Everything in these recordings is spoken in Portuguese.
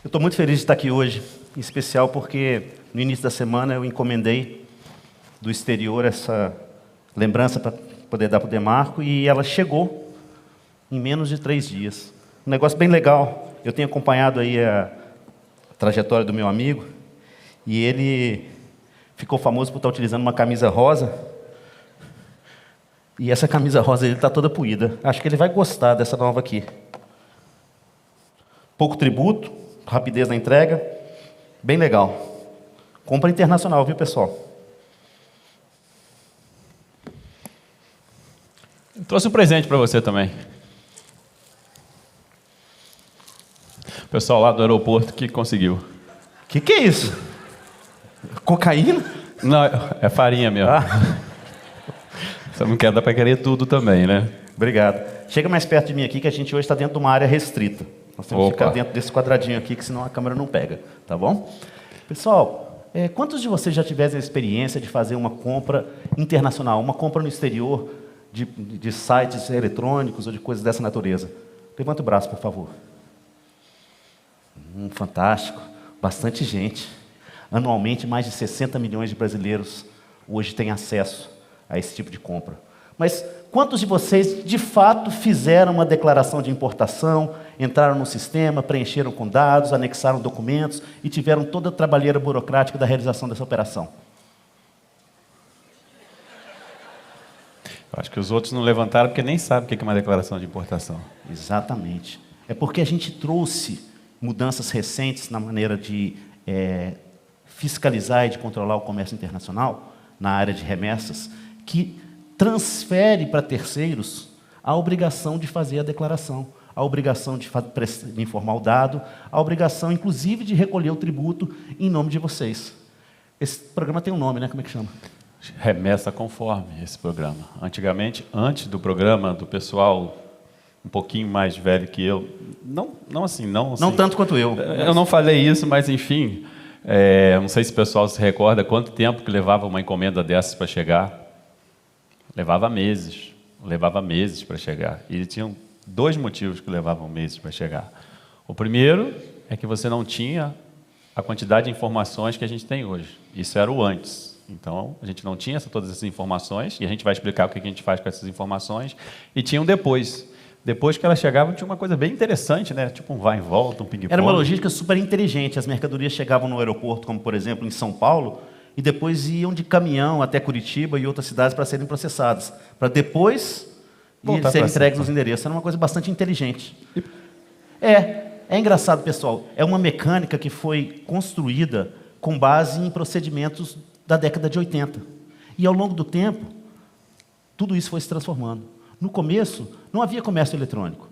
Eu estou muito feliz de estar aqui hoje, em especial porque no início da semana eu encomendei do exterior essa lembrança para poder dar para o Demarco e ela chegou em menos de 3 dias. Um negócio bem legal. Eu tenho acompanhado aí a trajetória do meu amigo e ele ficou famoso por estar utilizando uma camisa rosa e essa camisa rosa dele está toda poída. Acho que ele vai gostar dessa nova aqui. Pouco tributo, rapidez na entrega, bem legal. Compra internacional, viu, pessoal? Eu trouxe um presente para você também. O pessoal lá do aeroporto que conseguiu. Que é isso? Cocaína? Não, é farinha mesmo. Você não quer dar para querer tudo também, né? Obrigado. Chega mais perto de mim aqui que a gente hoje está dentro de uma área restrita. Nós temos que ficar dentro desse quadradinho aqui, que senão a câmera não pega, tá bom? Pessoal, quantos de vocês já tiveram a experiência de fazer uma compra internacional, uma compra no exterior de sites eletrônicos ou de coisas dessa natureza? Levanta o braço, por favor. Fantástico. Bastante gente. Anualmente, mais de 60 milhões de brasileiros hoje têm acesso a esse tipo de compra. Mas quantos de vocês, de fato, fizeram uma declaração de importação, entraram no sistema, preencheram com dados, anexaram documentos e tiveram toda a trabalheira burocrática da realização dessa operação? Eu acho que os outros não levantaram porque nem sabem o que é uma declaração de importação. Exatamente. É porque a gente trouxe mudanças recentes na maneira de fiscalizar e de controlar o comércio internacional, na área de remessas, que transfere para terceiros a obrigação de fazer a declaração, a obrigação de informar o dado, a obrigação, inclusive, de recolher o tributo em nome de vocês. Esse programa tem um nome, né? Como é que chama? Remessa conforme, esse programa. Antigamente, antes do programa, do pessoal um pouquinho mais velho que eu, não tanto quanto eu. Eu não falei isso, mas enfim, não sei se o pessoal se recorda quanto tempo que levava uma encomenda dessas para chegar. Levava meses para chegar. E tinham 2 motivos que levavam meses para chegar. O primeiro é que você não tinha a quantidade de informações que a gente tem hoje. Isso era o antes. Então, a gente não tinha todas essas informações, e a gente vai explicar o que a gente faz com essas informações, e tinha um depois. Depois que elas chegavam, tinha uma coisa bem interessante, né? Tipo um vai e volta, um ping-pong. Era uma logística super inteligente. As mercadorias chegavam no aeroporto, como, por exemplo, em São Paulo, e depois iam de caminhão até Curitiba e outras cidades para serem processadas, para depois serem entregues nos endereços. Era uma coisa bastante inteligente. É engraçado, pessoal. É uma mecânica que foi construída com base em procedimentos da década de 80. E, ao longo do tempo, tudo isso foi se transformando. No começo, não havia comércio eletrônico.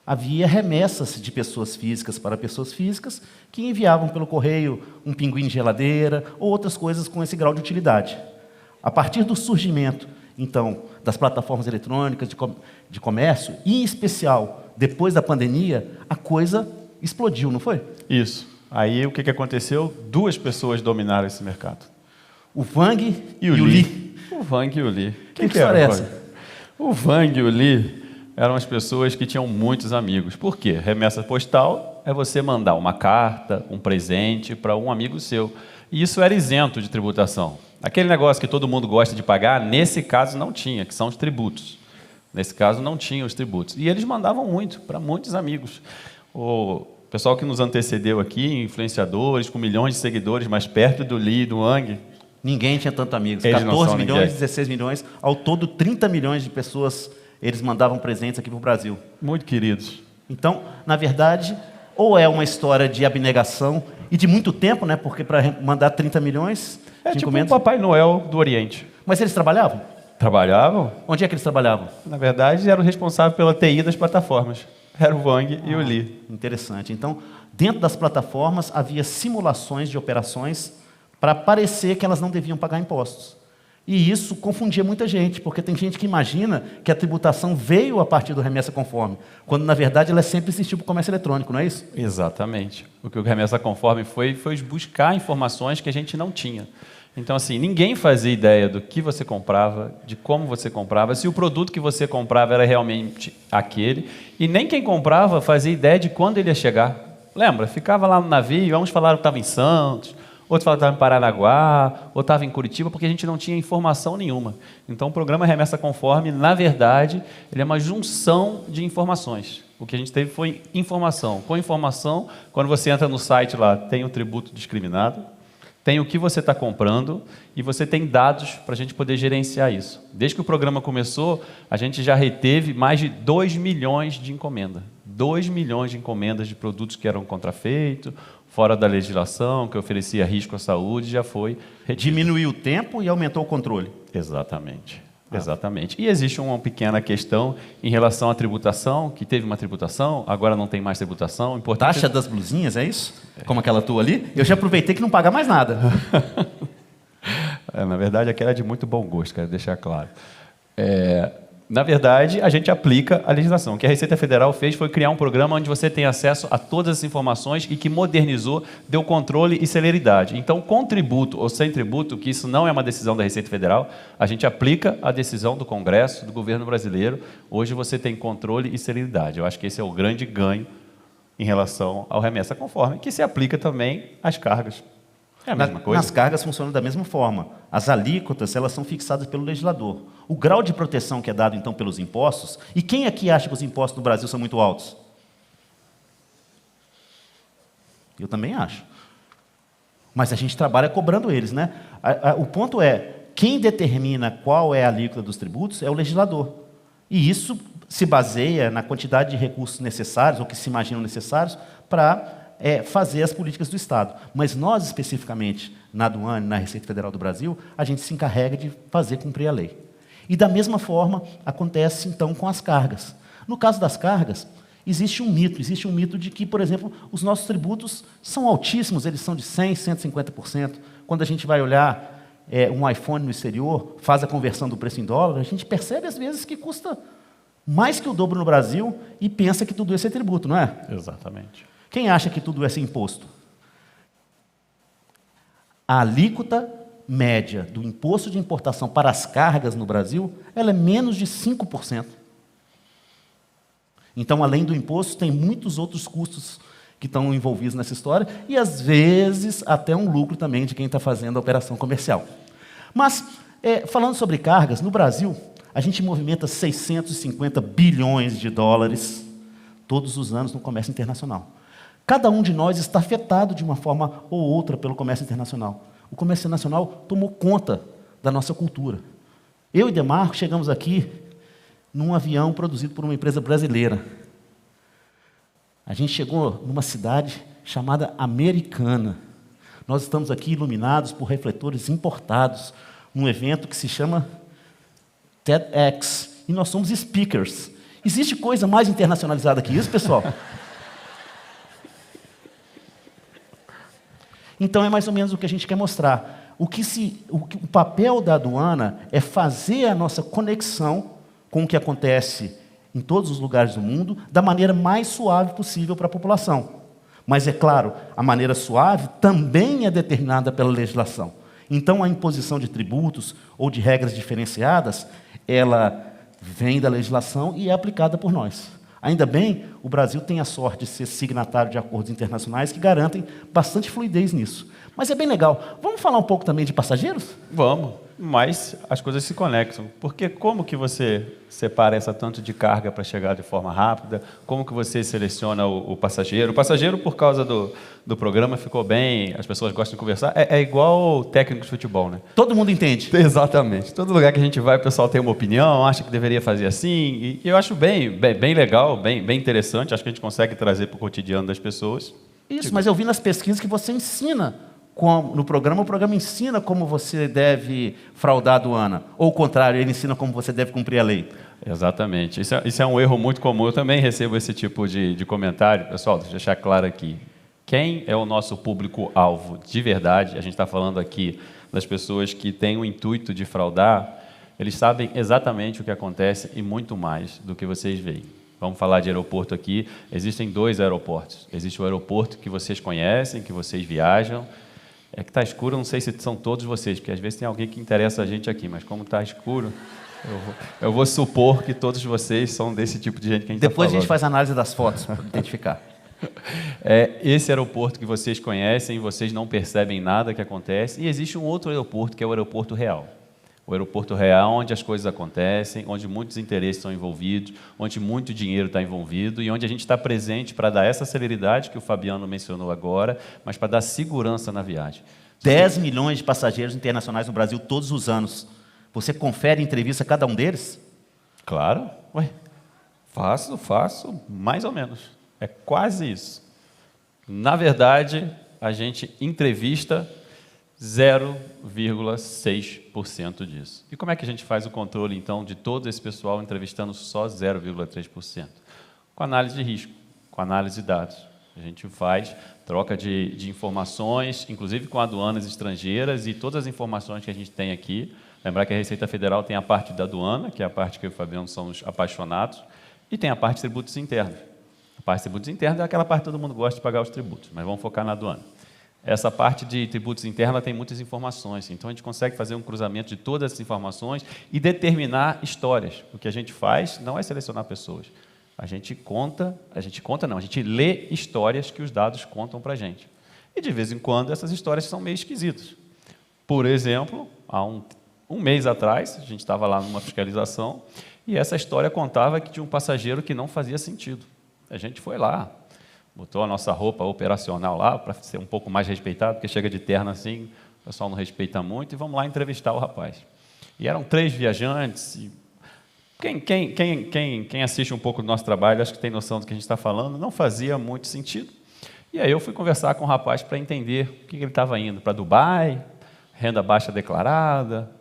Havia remessas de pessoas físicas para pessoas físicas que enviavam pelo correio um pinguim de geladeira ou outras coisas com esse grau de utilidade. A partir do surgimento, então, das plataformas eletrônicas de comércio, e em especial depois da pandemia, a coisa explodiu, não foi? Isso. Aí o que aconteceu? 2 pessoas dominaram esse mercado. O Vang e o Li. O Vang e o Li. Que história é essa? O Vang e o Li eram as pessoas que tinham muitos amigos. Por quê? Remessa postal é você mandar uma carta, um presente para um amigo seu. E isso era isento de tributação. Aquele negócio que todo mundo gosta de pagar, nesse caso não tinha, que são os tributos. Nesse caso não tinha os tributos. E eles mandavam muito, para muitos amigos. O pessoal que nos antecedeu aqui, influenciadores com milhões de seguidores, mais perto do Li e do Wang. Ninguém tinha tantos amigos. 14 milhões, 16 milhões, ao todo 30 milhões de pessoas eles mandavam presentes aqui para o Brasil. Muito queridos. Então, na verdade, ou é uma história de abnegação e de muito tempo, né? Porque para mandar 30 milhões de tipo encomendas... o Papai Noel do Oriente. Mas eles trabalhavam? Trabalhavam. Onde é que eles trabalhavam? Na verdade, eram responsáveis pela TI das plataformas. Era o Wang e o Li. Interessante. Então, dentro das plataformas, havia simulações de operações para parecer que elas não deviam pagar impostos. E isso confundia muita gente, porque tem gente que imagina que a tributação veio a partir do remessa conforme, quando, na verdade, ela sempre existiu para o comércio eletrônico, não é isso? Exatamente. O que o remessa conforme foi buscar informações que a gente não tinha. Então, assim, ninguém fazia ideia do que você comprava, de como você comprava, se o produto que você comprava era realmente aquele, e nem quem comprava fazia ideia de quando ele ia chegar. Lembra? Ficava lá no navio, uns falaram que estava em Santos, outros falaram que estava em Paranaguá, ou estava em Curitiba, porque a gente não tinha informação nenhuma. Então, o programa Remessa Conforme, na verdade, ele é uma junção de informações. O que a gente teve foi informação. Com informação, quando você entra no site lá, tem o tributo discriminado, tem o que você está comprando e você tem dados para a gente poder gerenciar isso. Desde que o programa começou, a gente já reteve mais de 2 milhões de encomendas. 2 milhões de encomendas de produtos que eram contrafeitos, fora da legislação, que oferecia risco à saúde, já foi retido. Diminuiu o tempo e aumentou o controle. Exatamente. Exatamente. E existe uma pequena questão em relação à tributação, que teve uma tributação, agora não tem mais tributação. Importante... Taxa das blusinhas, é isso? Como aquela tua ali? Eu já aproveitei que não paga mais nada. Na verdade, aquela é de muito bom gosto, quero deixar claro. Na verdade, a gente aplica a legislação. O que a Receita Federal fez foi criar um programa onde você tem acesso a todas as informações e que modernizou, deu controle e celeridade. Então, com tributo ou sem tributo, que isso não é uma decisão da Receita Federal, a gente aplica a decisão do Congresso, do governo brasileiro. Hoje você tem controle e celeridade. Eu acho que esse é o grande ganho em relação ao remessa conforme, que se aplica também às cargas. É a mesma coisa. Nas cargas funciona da mesma forma. As alíquotas, elas são fixadas pelo legislador. O grau de proteção que é dado, então, pelos impostos... E quem aqui acha que os impostos no Brasil são muito altos? Eu também acho. Mas a gente trabalha cobrando eles, né? O ponto é, quem determina qual é a alíquota dos tributos é o legislador. E isso se baseia na quantidade de recursos necessários, ou que se imaginam necessários, para... fazer as políticas do Estado. Mas nós, especificamente, na aduana, na Receita Federal do Brasil, a gente se encarrega de fazer cumprir a lei. E, da mesma forma, acontece, então, com as cargas. No caso das cargas, existe um mito de que, por exemplo, os nossos tributos são altíssimos, eles são de 100%, 150%. Quando a gente vai olhar um iPhone no exterior, faz a conversão do preço em dólar, a gente percebe, às vezes, que custa mais que o dobro no Brasil e pensa que tudo isso é tributo, não é? Exatamente. Quem acha que tudo isso é imposto? A alíquota média do imposto de importação para as cargas no Brasil, ela é menos de 5%. Então, além do imposto, tem muitos outros custos que estão envolvidos nessa história e, às vezes, até um lucro também de quem está fazendo a operação comercial. Mas, falando sobre cargas, no Brasil, a gente movimenta 650 bilhões de dólares todos os anos no comércio internacional. Cada um de nós está afetado de uma forma ou outra pelo comércio internacional. O comércio internacional tomou conta da nossa cultura. Eu e Demarco chegamos aqui num avião produzido por uma empresa brasileira. A gente chegou numa cidade chamada Americana. Nós estamos aqui iluminados por refletores importados, num evento que se chama TEDx. E nós somos speakers. Existe coisa mais internacionalizada que isso, pessoal? Então, é mais ou menos o que a gente quer mostrar. O papel da aduana é fazer a nossa conexão com o que acontece em todos os lugares do mundo da maneira mais suave possível para a população. Mas, é claro, a maneira suave também é determinada pela legislação. Então, a imposição de tributos ou de regras diferenciadas, ela vem da legislação e é aplicada por nós. Ainda bem, o Brasil tem a sorte de ser signatário de acordos internacionais que garantem bastante fluidez nisso. Mas é bem legal. Vamos falar um pouco também de passageiros? Vamos, mas as coisas se conectam. Porque como que você separa essa tanto de carga para chegar de forma rápida? Como que você seleciona o passageiro? O passageiro, por causa do programa, ficou bem, as pessoas gostam de conversar. É igual técnico de futebol, né? Todo mundo entende. Exatamente. Todo lugar que a gente vai, o pessoal tem uma opinião, acha que deveria fazer assim. E eu acho bem legal, bem interessante. Acho que a gente consegue trazer para o cotidiano das pessoas. Isso, mas eu vi nas pesquisas que você ensina no programa, o programa ensina como você deve fraudar a aduana. Ou o contrário, ele ensina como você deve cumprir a lei. Exatamente. Isso é um erro muito comum. Eu também recebo esse tipo de comentário. Pessoal, deixa eu deixar claro aqui. Quem é o nosso público-alvo de verdade? A gente está falando aqui das pessoas que têm o intuito de fraudar. Eles sabem exatamente o que acontece e muito mais do que vocês veem. Vamos falar de aeroporto aqui. Existem 2 aeroportos. Existe o aeroporto que vocês conhecem, que vocês viajam. É que está escuro, eu não sei se são todos vocês, porque às vezes tem alguém que interessa a gente aqui, mas como está escuro, eu vou supor que todos vocês são desse tipo de gente que a gente está falando. Depois a gente faz a análise das fotos para identificar. Esse aeroporto que vocês conhecem, vocês não percebem nada que acontece. E existe um outro aeroporto, que é o aeroporto real. O aeroporto real, onde as coisas acontecem, onde muitos interesses são envolvidos, onde muito dinheiro está envolvido e onde a gente está presente para dar essa celeridade que o Fabiano mencionou agora, mas para dar segurança na viagem. 10 milhões de passageiros internacionais no Brasil todos os anos. Você confere em entrevista cada um deles? Claro. Ué, faço, mais ou menos. É quase isso. Na verdade, a gente entrevista 0,6% disso. E como é que a gente faz o controle, então, de todo esse pessoal entrevistando só 0,3%? Com análise de risco, com análise de dados. A gente faz troca de informações, inclusive com aduanas estrangeiras e todas as informações que a gente tem aqui. Lembrar que a Receita Federal tem a parte da aduana, que é a parte que eu e o Fabiano somos apaixonados, e tem a parte de tributos internos. A parte de tributos internos é aquela parte que todo mundo gosta de pagar os tributos, mas vamos focar na aduana. Essa parte de tributos internos tem muitas informações, então a gente consegue fazer um cruzamento de todas essas informações e determinar histórias. O que a gente faz não é selecionar pessoas. A gente lê histórias que os dados contam para a gente. E de vez em quando essas histórias são meio esquisitas. Por exemplo, há um mês atrás, a gente estava lá numa fiscalização e essa história contava que tinha um passageiro que não fazia sentido. A gente foi lá, botou a nossa roupa operacional lá, para ser um pouco mais respeitado, porque chega de terno assim, o pessoal não respeita muito, e vamos lá entrevistar o rapaz. E eram 3 viajantes. E quem assiste um pouco do nosso trabalho, acho que tem noção do que a gente está falando, não fazia muito sentido. E aí eu fui conversar com o rapaz para entender o que ele estava indo, para Dubai, renda baixa declarada,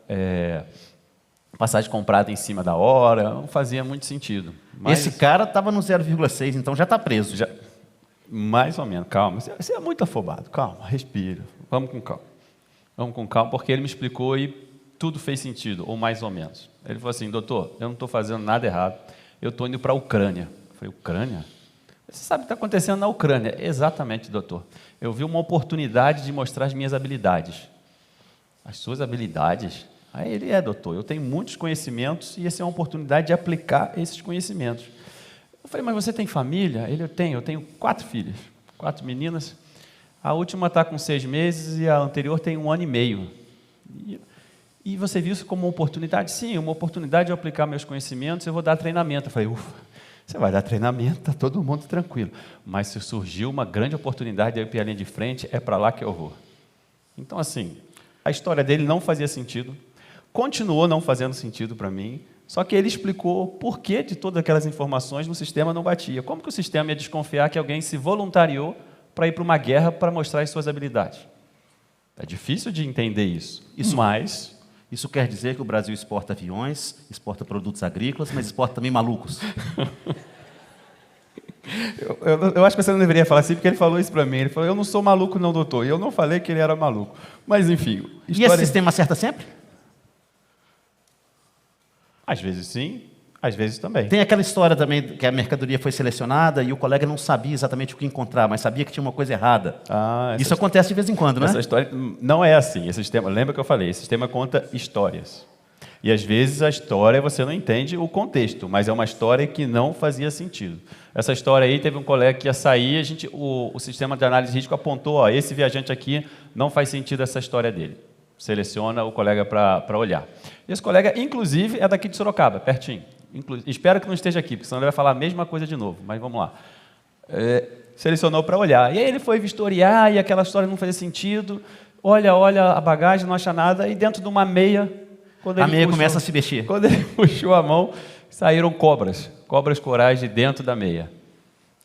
passagem comprada em cima da hora, não fazia muito sentido. Mas esse cara estava no 0,6, então já está preso. Já, mais ou menos, calma. Você é muito afobado, calma, respira. Vamos com calma. Vamos com calma, porque ele me explicou e tudo fez sentido, ou mais ou menos. Ele falou assim, doutor, eu não estou fazendo nada errado, eu estou indo para a Ucrânia. Eu falei, Ucrânia? Você sabe o que está acontecendo na Ucrânia? Exatamente, doutor. Eu vi uma oportunidade de mostrar as minhas habilidades. As suas habilidades? Aí ele, doutor, eu tenho muitos conhecimentos e essa é uma oportunidade de aplicar esses conhecimentos. Eu falei, mas você tem família? Ele, eu tenho 4 filhas, 4 meninas. A última está com 6 meses e a anterior tem 1 ano e meio. E você viu isso como uma oportunidade? Sim, uma oportunidade de eu aplicar meus conhecimentos, eu vou dar treinamento. Eu falei, ufa, você vai dar treinamento, está todo mundo tranquilo. Mas se surgiu uma grande oportunidade de eu ir para a linha de frente, é para lá que eu vou. Então, assim, a história dele não fazia sentido, continuou não fazendo sentido para mim, só que ele explicou por que de todas aquelas informações no sistema não batia. Como que o sistema ia desconfiar que alguém se voluntariou para ir para uma guerra para mostrar as suas habilidades? É difícil de entender isso, mas isso quer dizer que o Brasil exporta aviões, exporta produtos agrícolas, mas exporta também malucos. Eu acho que você não deveria falar assim, porque ele falou isso para mim. Ele falou, eu não sou maluco não, doutor. E eu não falei que ele era maluco. Mas, enfim... E esse sistema acerta sempre? Às vezes sim, às vezes também. Tem aquela história também que a mercadoria foi selecionada e o colega não sabia exatamente o que encontrar, mas sabia que tinha uma coisa errada. Isso acontece de vez em quando, né? Essa história não é assim. Esse sistema, lembra que eu falei? Esse sistema conta histórias. E às vezes a história você não entende o contexto, mas é uma história que não fazia sentido. Essa história aí, teve um colega que ia sair, o sistema de análise de risco apontou, esse viajante aqui não faz sentido essa história dele. Seleciona o colega para olhar. Esse colega, inclusive, é daqui de Sorocaba, pertinho. Espero que não esteja aqui, porque senão ele vai falar a mesma coisa de novo, mas vamos lá. Selecionou para olhar. E aí ele foi vistoriar e aquela história não fazia sentido. Olha a bagagem, não acha nada, e dentro de uma meia... A meia começa a se mexer. Quando ele puxou a mão, saíram cobras corais de dentro da meia.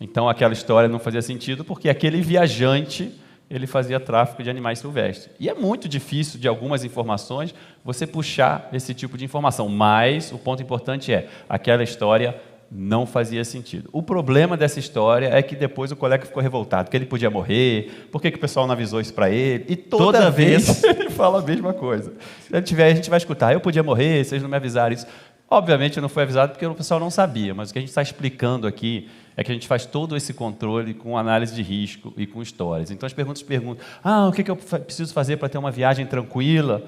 Então aquela história não fazia sentido, porque aquele viajante... ele fazia tráfico de animais silvestres. E é muito difícil, de algumas informações, você puxar esse tipo de informação. Mas o ponto importante é, aquela história não fazia sentido. O problema dessa história é que depois o colega ficou revoltado, que ele podia morrer, por que o pessoal não avisou isso para ele? E toda vez ele fala a mesma coisa. Se ele tiver, a gente vai escutar, eu podia morrer, vocês não me avisaram isso. Obviamente não foi avisado porque o pessoal não sabia, mas o que a gente está explicando aqui é que a gente faz todo esse controle com análise de risco e com histórias. Então as perguntas perguntam, o que eu preciso fazer para ter uma viagem tranquila?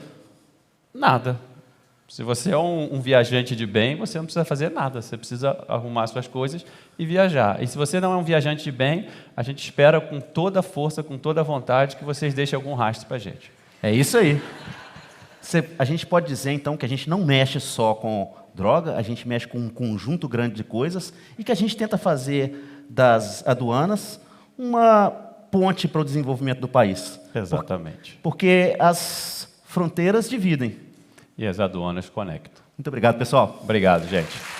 Nada. Se você é um viajante de bem, você não precisa fazer nada, você precisa arrumar suas coisas e viajar. E se você não é um viajante de bem, a gente espera com toda a força, com toda a vontade, que vocês deixem algum rastro para a gente. É isso aí. A gente pode dizer, então, que a gente não mexe só com droga, a gente mexe com um conjunto grande de coisas e que a gente tenta fazer das aduanas uma ponte para o desenvolvimento do país. Exatamente. Porque as fronteiras dividem. E as aduanas conectam. Muito obrigado, pessoal. Obrigado, gente.